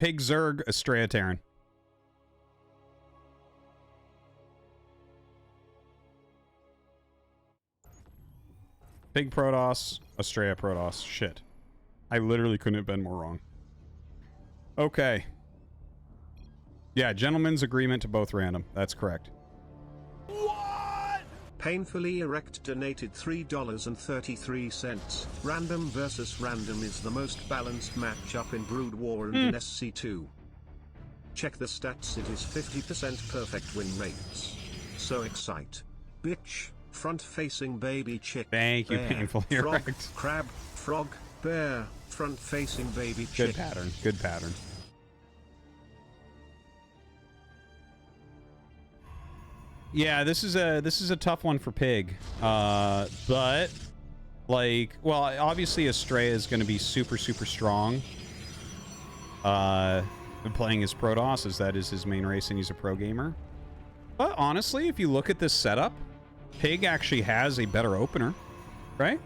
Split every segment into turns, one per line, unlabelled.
Pig Zerg, Astrea Terran. Pig Protoss, Astrea Protoss. Shit. I literally couldn't have been more wrong. Okay. Yeah, gentleman's agreement to both random. That's correct.
What?
Painfully Erect donated $3.33. Random versus random is the most balanced matchup in Brood War and in SC2. Check the stats, it is 50% perfect win rates. So excite. Bitch, front-facing baby chick.
Thank you,
bear,
Painfully
frog,
Erect.
crab, frog, bear, front-facing baby chick.
Good pattern. Good pattern. Yeah, this is a tough one for Pig. But like, well, obviously Astrea is going to be super strong. Playing his Protoss, as that is his main race and he's a pro gamer. But honestly, if you look at this setup, Pig actually has a better opener, right?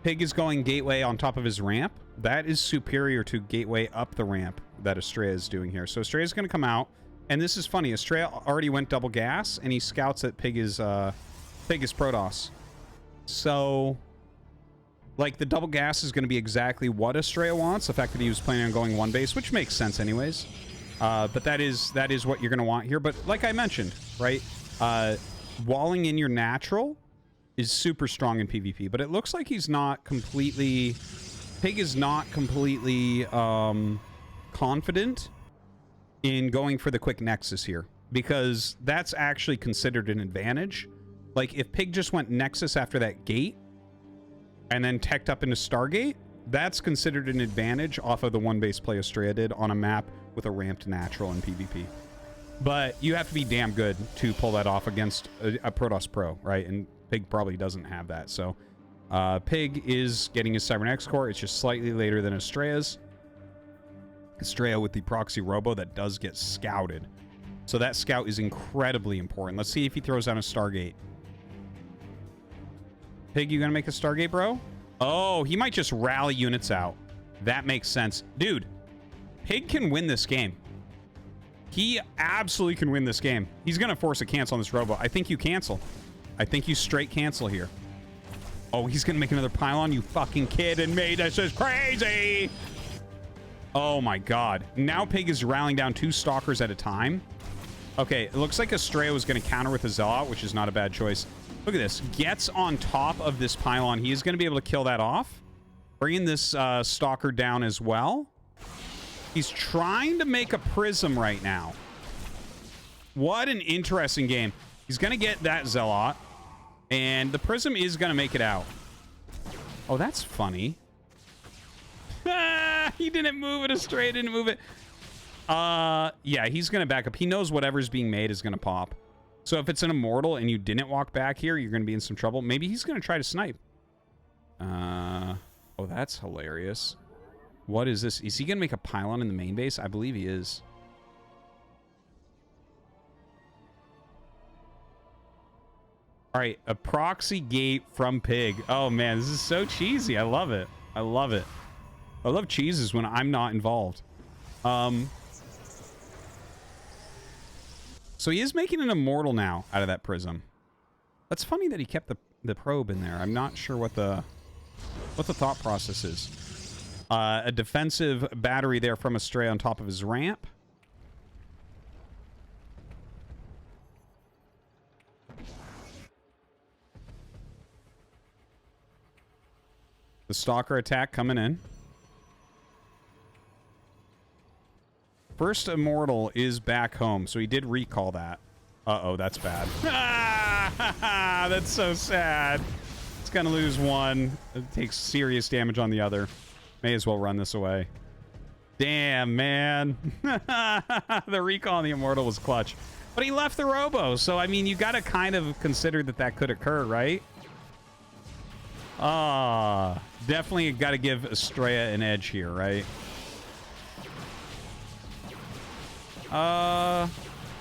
Pig is going gateway on top of his ramp. That is superior to gateway up the ramp that Astrea is doing here. So Astrea is going to come out, and this is funny. Astrea already went double gas, and he scouts that Pig is Protoss. So, like, the double gas is going to be exactly what Astrea wants. The fact that he was planning on going one base, which makes sense anyways. But that is what you're going to want here. But like I mentioned, right? Walling in your natural is super strong in PvP, but it looks like he's not completely... Pig is not completely confident in going for the quick Nexus here, because that's actually considered an advantage. Like, if Pig just went Nexus after that gate and then teched up into Stargate, that's considered an advantage off of the one base play Astrea did on a map with a ramped natural in PvP. But you have to be damn good to pull that off against a Protoss Pro, right? And Pig probably doesn't have that. So Pig is getting his Cybernetics core. It's just slightly later than Astrea's. Astrea with the proxy robo that does get scouted. So that scout is incredibly important. Let's see if he throws down a Stargate. Pig, you gonna make a Stargate, bro? Oh, he might just rally units out. That makes sense. Dude, Pig can win this game. He absolutely can win this game. He's going to force a cancel on this robo. I think you cancel. I think you straight cancel here. Oh, he's going to make another pylon, you fucking kidding me? This is crazy. Oh my god. Now Pig is rallying down 2 stalkers at a time. Okay, it looks like Astrea was going to counter with a Zealot, which is not a bad choice. Look at this. Gets on top of this pylon. He is going to be able to kill that off. Bringing this stalker down as well. He's trying to make a prism right now. What an interesting game. He's going to get that Zealot. And the prism is going to make it out. Oh, that's funny. He didn't move it. Astrea didn't move it. Yeah, he's going to back up. He knows whatever's being made is going to pop. So if it's an Immortal and you didn't walk back here, you're going to be in some trouble. Maybe he's going to try to snipe. Oh, that's hilarious. What is this? Is he going to make a pylon in the main base? I believe he is. All right, a proxy gate from Pig. Oh, man, this is so cheesy. I love it. I love it. I love cheeses when I'm not involved. So he is making an Immortal now out of that prism. That's funny that he kept the probe in there. I'm not sure what the thought process is. A defensive battery there from Astrea on top of his ramp. The Stalker attack coming in. First Immortal is back home, so he did recall that. Uh-oh, that's bad. Ah, that's so sad. It's gonna lose one. It takes serious damage on the other. May as well run this away. Damn, man. The recall on the Immortal was clutch. But he left the robo, so, I mean, you gotta kind of consider that that could occur, right? Definitely gotta give Astrea an edge here, right?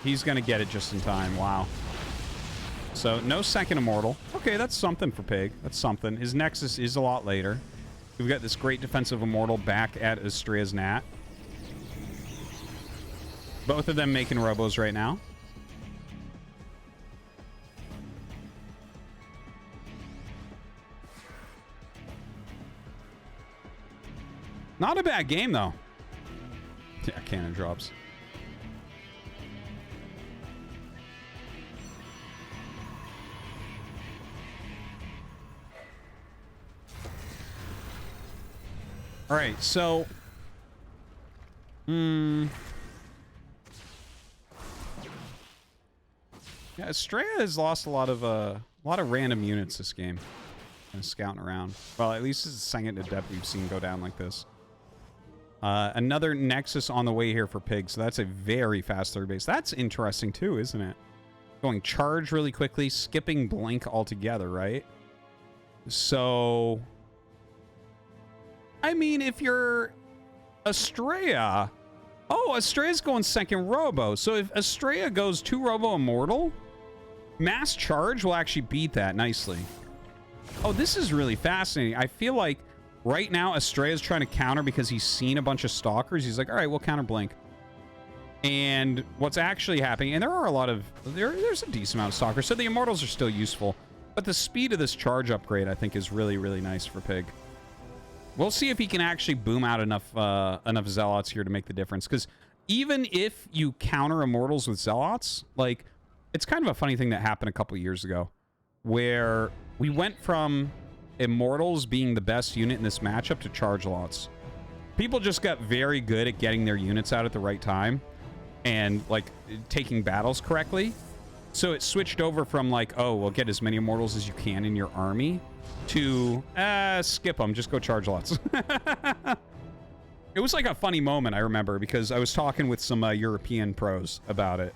He's gonna get it just in time. Wow. So, no second Immortal. Okay, that's something for Pig. That's something. His Nexus is a lot later. We've got this great defensive Immortal back at Astrea's Nat. Both of them making robos right now. Not a bad game, though. Yeah, cannon drops. All right, so... Yeah, Astrea has lost a lot of random units this game. Kind of scouting around. Well, at least it's the second to depth we've seen go down like this. Another Nexus on the way here for Pig, so that's a very fast third base. That's interesting too, isn't it? Going charge really quickly, skipping blink altogether, right? So, I mean, if you're Astrea... Oh, Astrea's going second robo. So if Astrea goes 2 robo immortal, mass charge will actually beat that nicely. Oh, this is really fascinating. I feel like right now Astrea's trying to counter because he's seen a bunch of stalkers. He's like, all right, we'll counter blink. And what's actually happening, and there are a lot of, there's a decent amount of stalkers, so the immortals are still useful. But the speed of this charge upgrade, I think, is really, really nice for Pig. We'll see if he can actually boom out enough Zealots here to make the difference. Because even if you counter Immortals with Zealots, like, it's kind of a funny thing that happened a couple years ago, where we went from Immortals being the best unit in this matchup to Charge Lots. People just got very good at getting their units out at the right time and, like, taking battles correctly. So it switched over from, like, oh, well, get as many Immortals as you can in your army, to skip them, just go Charge Lots. It was like a funny moment, I remember, because I was talking with some European pros about it,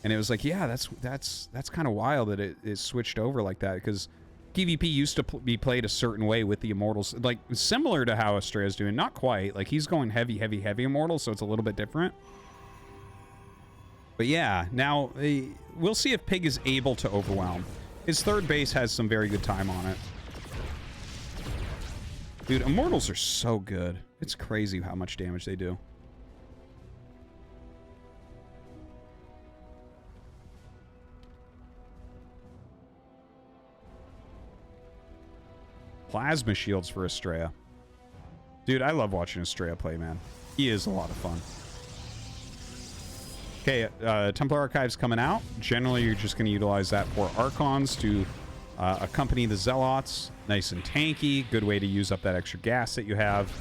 and it was like, yeah, that's kind of wild that it switched over like that, because PvP used to be played a certain way with the Immortals, like similar to how Astrea's doing. Not quite, like he's going heavy Immortals, so it's a little bit different. But yeah, now we'll see if Pig is able to overwhelm. His third base has some very good time on it. Dude, Immortals are so good. It's crazy how much damage they do. Plasma shields for Astrea. Dude, I love watching Astrea play, man. He is a lot of fun. Okay, Templar Archives coming out. Generally, you're just going to utilize that for Archons to accompany the Zealots. Nice and tanky. Good way to use up that extra gas that you have.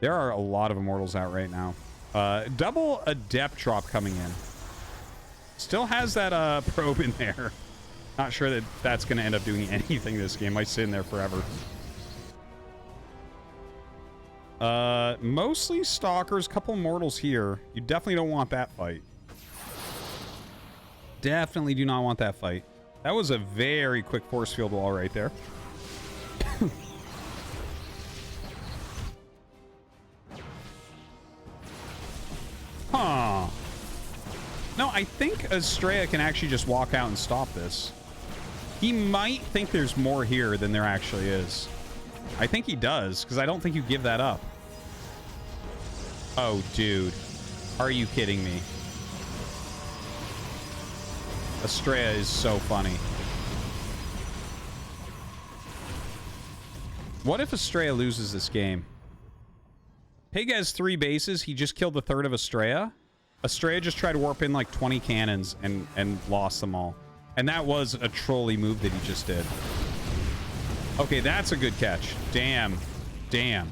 There are a lot of Immortals out right now. Double Adept drop coming in. Still has that probe in there. Not sure that that's going to end up doing anything this game. Might sit in there forever. Mostly Stalkers, couple Immortals here. You definitely don't want that fight. Definitely do not want that fight. That was a very quick force field wall right there. Huh. No, I think Astrea can actually just walk out and stop this. He might think there's more here than there actually is. I think he does, because I don't think you give that up. Oh, dude. Are you kidding me? Astrea is so funny. What if Astrea loses this game? Pig has 3 bases. He just killed the third of Astrea. Astrea just tried to warp in like 20 cannons and lost them all. And that was a trolly move that he just did. Okay, that's a good catch. Damn. Damn.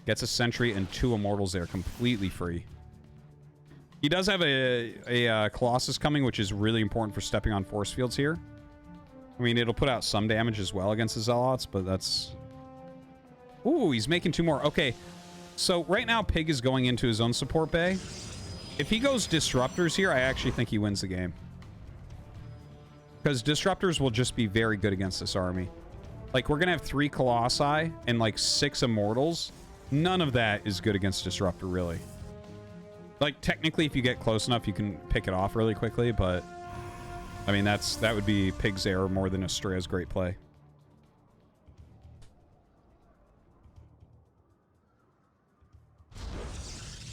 Gets a sentry and 2 Immortals there, completely free. He does have a Colossus coming, which is really important for stepping on force fields here. I mean, it'll put out some damage as well against the Zealots, but that's... Ooh, he's making 2 more. Okay, so right now Pig is going into his own support bay. If he goes Disruptors here, I actually think he wins the game. Because Disruptors will just be very good against this army. Like, we're going to have 3 Colossi and, like, 6 Immortals. None of that is good against Disruptor, really. Like, technically, if you get close enough, you can pick it off really quickly, but I mean, that would be Pig's error more than Astrea's great play.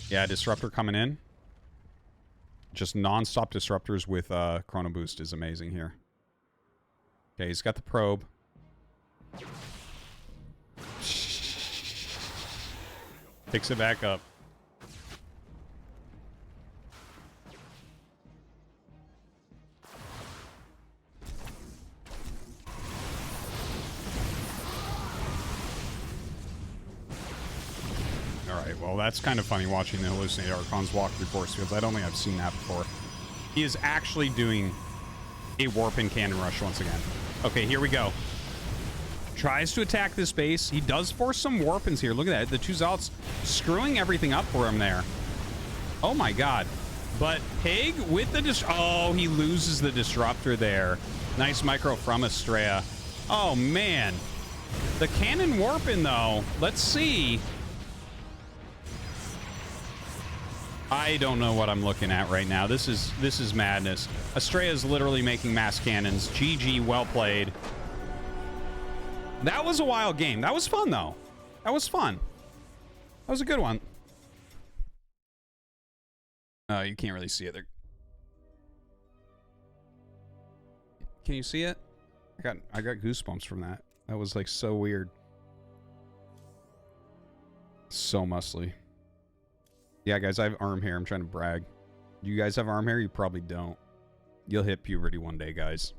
Yeah, Disruptor coming in. Just non-stop Disruptors with Chrono Boost is amazing here. Okay, he's got the probe. Picks it back up. Alright, well that's kind of funny watching the Hallucinate Archons walk through force fields. I don't think I've seen that before. He is actually doing a Warp and Cannon Rush once again. Okay, here we go. Tries to attack this base. He does force some Warpins here. Look at that. The two Zealots screwing everything up for him there. Oh my god. But Pig with the... Oh, he loses the Disruptor there. Nice micro from Astrea. Oh, man. The Cannon Warpin, though. Let's see. I don't know what I'm looking at right now. This is madness. Astrea is literally making mass cannons. GG, well played. That was a wild game. That was fun, though. That was fun. That was a good one. Oh, you can't really see it there. Can you see it? I got goosebumps from that. That was like so weird. So muscly. Yeah, guys, I have arm hair. I'm trying to brag. Do you guys have arm hair? You probably don't. You'll hit puberty one day, guys.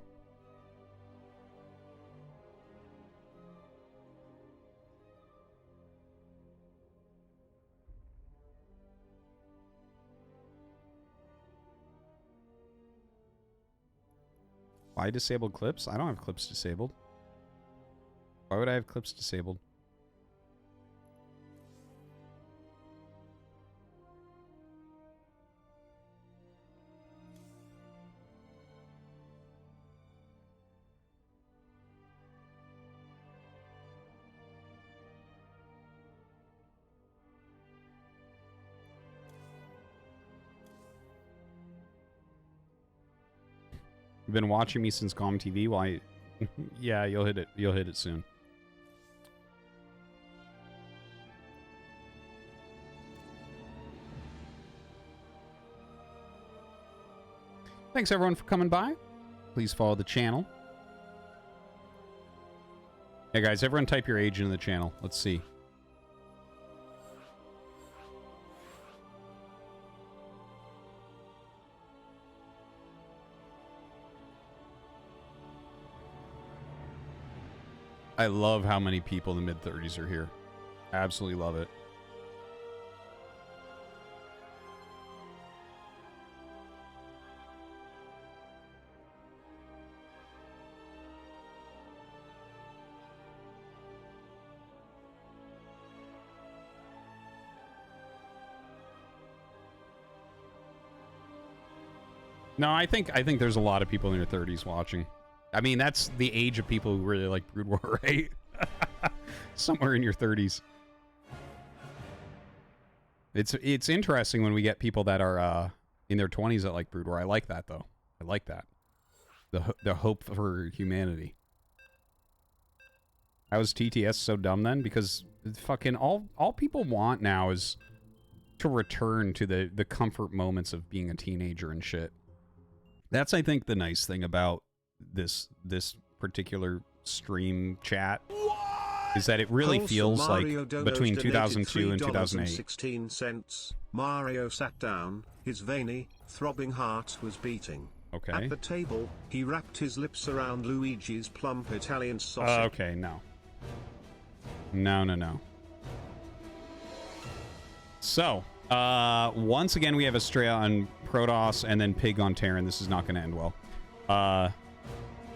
Why disabled clips? I don't have clips disabled. Why would I have clips disabled? You've been watching me since Calm TV. Why? Yeah, you'll hit it. You'll hit it soon. Thanks everyone for coming by. Please follow the channel. Hey guys, everyone type your age into the channel. Let's see. I love how many people in the mid-30s are here. Absolutely love it. No, I think there's a lot of people in their 30s watching. I mean, that's the age of people who really like Brood War, right? Somewhere in your 30s. It's interesting when we get people that are in their 20s that like Brood War. I like that, though. I like that. The hope for humanity. How is TTS so dumb then? Because fucking all people want now is to return to the comfort moments of being a teenager and shit. That's, I think, the nice thing about this particular stream chat is that it really feels like between 2002 and 2008.
Mario sat down, his veiny, throbbing heart was beating.
Okay.
At the table, he wrapped his lips around Luigi's plump Italian sausage.
Okay, no. No. So, once again, we have Astrea on Protoss and then Pig on Terran. This is not going to end well.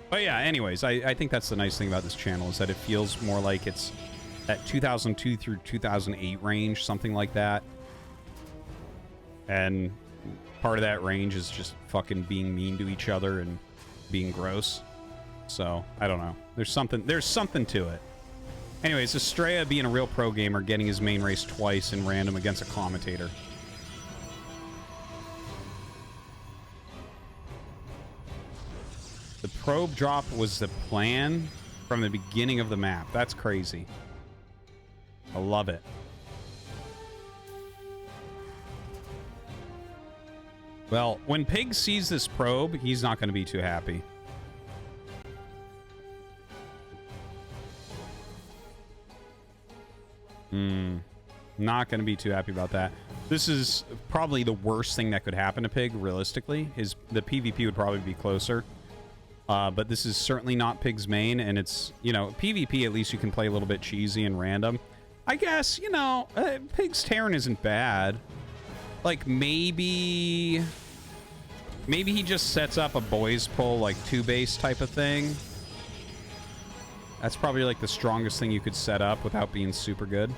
But yeah, anyways, I think that's the nice thing about this channel is that it feels more like it's that 2002 through 2008 range, something like that. And part of that range is just fucking being mean to each other and being gross. So, I don't know. There's something to it. Anyways, Astrea being a real pro gamer, getting his main race twice in random against a commentator. probe drop was the plan from the beginning of the map. That's crazy. I love it. Well, when Pig sees this probe, he's not going to be too happy. Not going to be too happy about that. This is probably the worst thing that could happen to Pig, realistically. The PvP would probably be closer. But this is certainly not Pig's main, and it's, you know, PvP, at least you can play a little bit cheesy and random. I guess, you know, Pig's Terran isn't bad. Like, maybe he just sets up a boys pull, like, 2-base type of thing. That's probably, like, the strongest thing you could set up without being super good.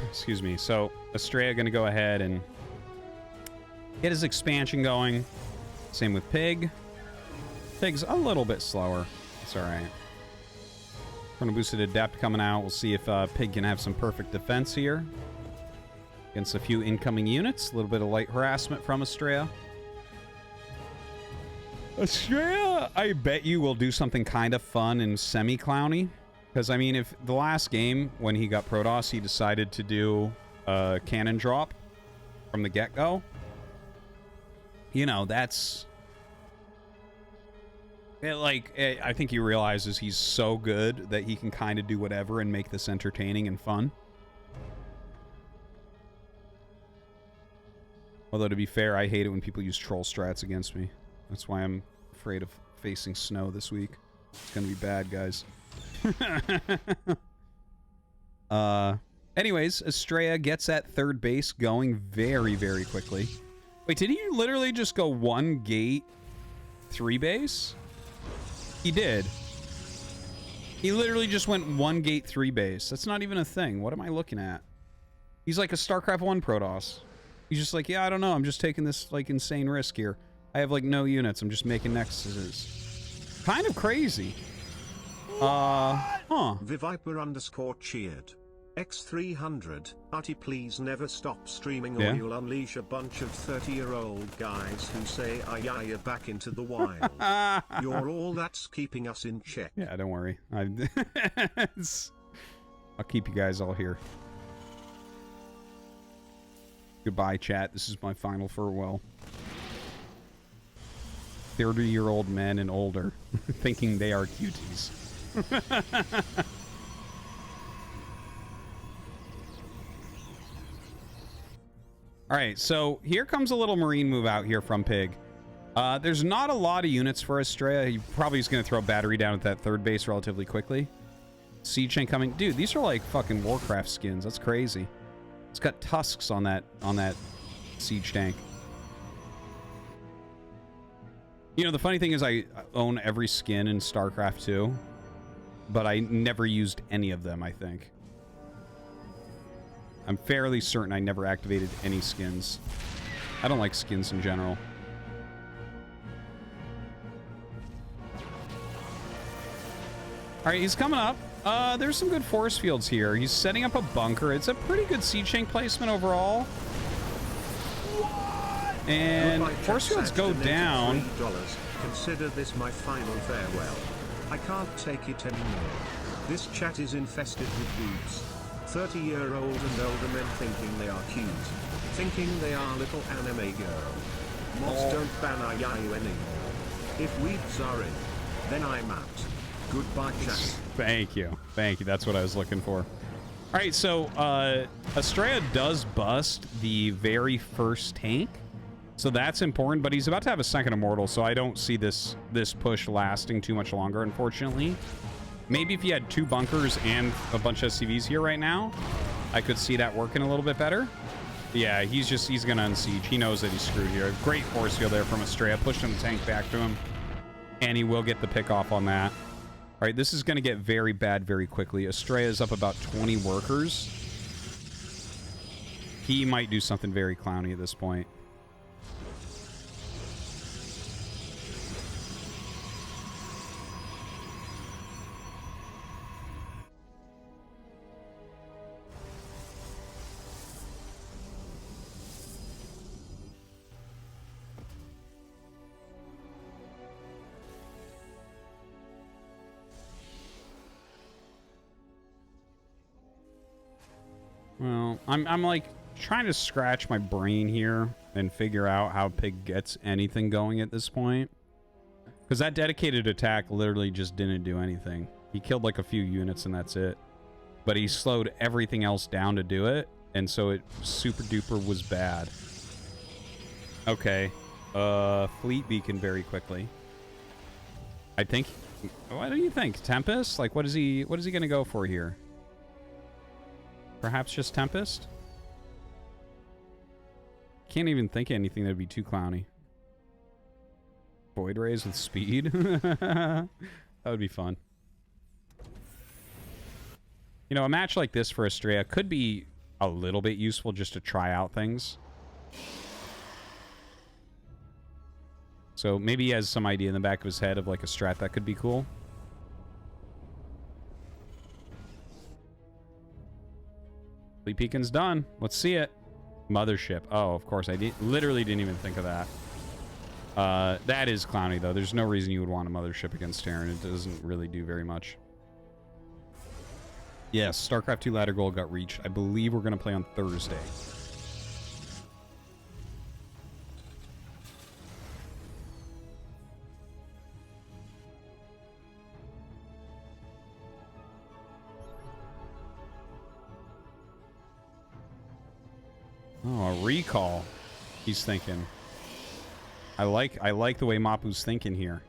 Excuse me. So Astrea going to go ahead and get his expansion going. Same with Pig. Pig's a little bit slower. It's all right. Going to boosted adept coming out. We'll see if Pig can have some perfect defense here against a few incoming units. A little bit of light harassment from Astrea. Astrea, I bet you will do something kind of fun and semi-clowny. Because, I mean, if the last game, when he got Protoss, he decided to do a cannon drop from the get-go, you know, that's... I think he realizes he's so good that he can kind of do whatever and make this entertaining and fun. Although, to be fair, I hate it when people use troll strats against me. That's why I'm afraid of facing snow this week. It's going to be bad, guys. Anyways, Astrea gets that third base going very, very quickly. Wait, did he literally just go 1 gate 3 base? He did. He literally just went 1 gate 3 base. That's not even a thing. What am I looking at? He's like a StarCraft 1 Protoss. He's just like, yeah, I don't know. I'm just taking this like insane risk here. I have like no units. I'm just making nexuses. Kind of crazy.
Viviper _cheered. X300, Artie, please never stop streaming or you'll unleash a bunch of 30-year-old guys who say you're back into the wild. You're all that's keeping us in check.
Yeah, don't worry. I'll keep you guys all here. Goodbye, chat. This is my final farewell. 30-year-old men and older thinking they are cuties. All right, so here comes a little marine move out here from Pig. There's not a lot of units for Astrea. He probably is going to throw battery down at that third base relatively quickly. Siege tank coming. Dude, these are like fucking Warcraft skins. That's crazy. It's got tusks on that siege tank. You know, the funny thing is I own every skin in StarCraft 2, but I never used any of them, I think. I'm fairly certain I never activated any skins. I don't like skins in general. All right, he's coming up. There's some good force fields here. He's setting up a bunker. It's a pretty good siege tank placement overall. And force fields go down.
Consider this my final farewell. I can't take it anymore. This chat is infested with boobs. 30-year-old and older men thinking they are cute. Thinking they are little anime girl. Mods don't ban Ayayu anymore. If weebs are in, then I'm out. Goodbye, chat.
Thank you. Thank you. That's what I was looking for. All right, so Astrea does bust the very first tank. So that's important, but he's about to have a second immortal, so I don't see this push lasting too much longer, unfortunately. Maybe if he had 2 bunkers and a bunch of SCVs here right now, I could see that working a little bit better. But yeah, he's going to unsiege. He knows that he's screwed here. Great force field there from Astrea. Pushing the tank back to him, and he will get the pick off on that. All right, this is going to get very bad very quickly. Astrea is up about 20 workers. He might do something very clowny at this point. Well, I'm like trying to scratch my brain here and figure out how Pig gets anything going at this point. Because that dedicated attack literally just didn't do anything. He killed like a few units and that's it. But he slowed everything else down to do it. And so it super duper was bad. Okay. Fleet beacon very quickly. I think... What do you think? Tempest? Like, what is he going to go for here? Perhaps just Tempest? Can't even think of anything that'd be too clowny. Void Rays with speed? That would be fun. You know, a match like this for Astrea could be a little bit useful just to try out things. So maybe he has some idea in the back of his head of like a strat that could be cool. Fleet Beacon's done. Let's see it. Mothership. Oh, of course. I literally didn't even think of that. That is clowny, though. There's no reason you would want a mothership against Terran. It doesn't really do very much. Yes, StarCraft 2 ladder goal got reached. I believe we're going to play on Thursday. Oh, a recall. He's thinking. I like the way Mapu's thinking here.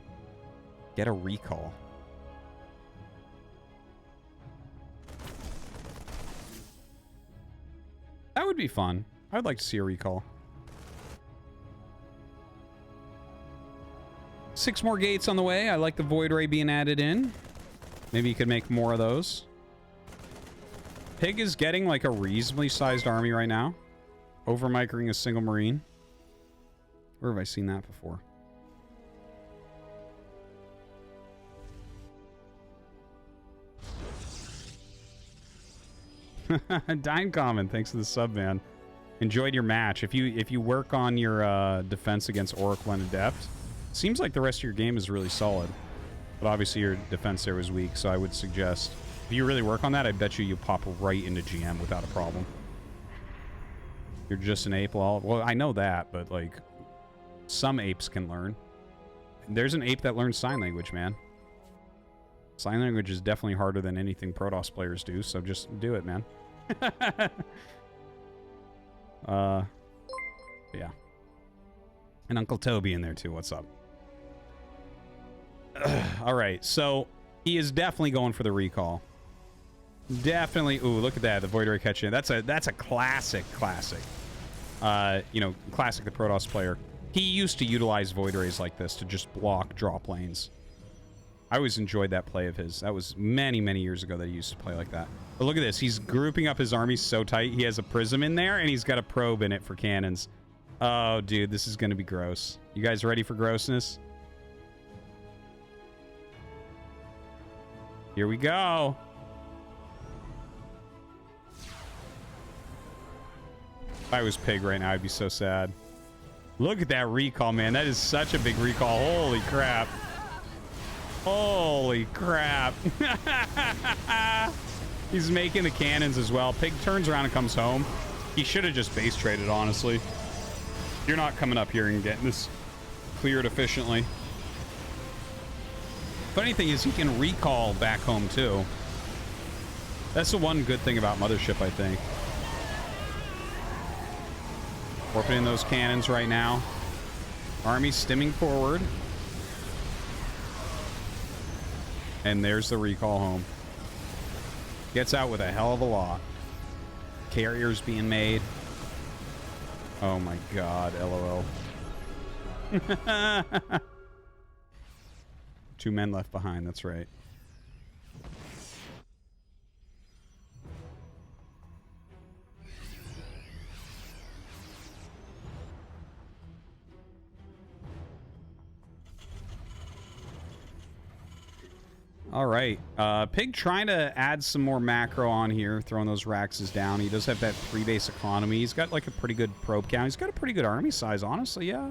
Get a recall. That would be fun. I'd like to see a recall. 6 more gates on the way. I like the Void Ray being added in. Maybe you could make more of those. Pig is getting like a reasonably sized army right now. Over-micring a single Marine. Where have I seen that before? Dime Common, thanks for the sub, man. Enjoyed your match. If you work on your defense against Oracle and Adept, seems like the rest of your game is really solid. But obviously your defense there was weak, so I would suggest if you really work on that, I bet you pop right into GM without a problem. You're just an ape. Well, I know that, but like some apes can learn. There's an ape that learns sign language, man. Sign language is definitely harder than anything Protoss players do, so just do it, man. Yeah. And Uncle Toby in there too. What's up? All right, so he is definitely going for the recall. Definitely. Ooh, look at that. The Void Ray catching it. That's a classic. You know, classic the Protoss player. He used to utilize Void Rays like this to just block drop lanes. I always enjoyed that play of his. That was many, many years ago that he used to play like that. But look at this. He's grouping up his army so tight. He has a prism in there, and he's got a probe in it for cannons. Oh, dude, this is going to be gross. You guys ready for grossness? Here we go. If I was Pig right now, I'd be so sad. Look at that recall, man. That is such a big recall. Holy crap. Holy crap. He's making the cannons as well. Pig turns around and comes home. He should have just base traded, honestly. You're not coming up here and getting this cleared efficiently. Funny thing is, he can recall back home, too. That's the one good thing about Mothership, I think. Warping those cannons right now. Army stimming forward. And there's the recall home. Gets out with a hell of a lot. Carriers being made. Oh my god, LOL. 2 men left behind, that's right. All right. Pig trying to add some more macro on here, throwing those Raxes down. He does have that 3 base economy. He's got like a pretty good probe count. He's got a pretty good army size, honestly, yeah.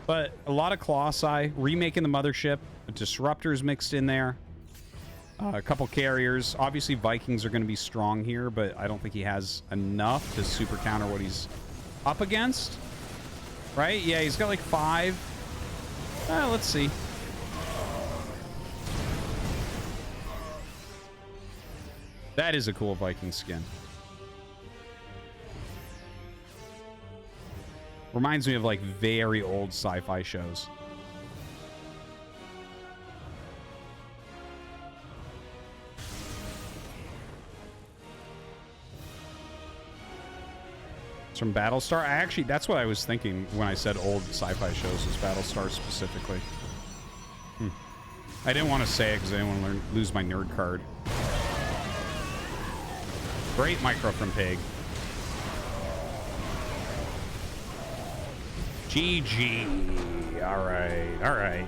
But a lot of Colossi, remaking the Mothership, Disruptors mixed in there. A couple carriers. Obviously, Vikings are going to be strong here, but I don't think he has enough to super counter what he's up against. Right? Yeah, he's got like 5. Let's see. That is a cool Viking skin. Reminds me of like very old sci-fi shows. It's from Battlestar. That's what I was thinking when I said old sci-fi shows, was Battlestar specifically. I didn't want to say it because I didn't want to lose my nerd card. Great micro from Pig. GG. All right. All right.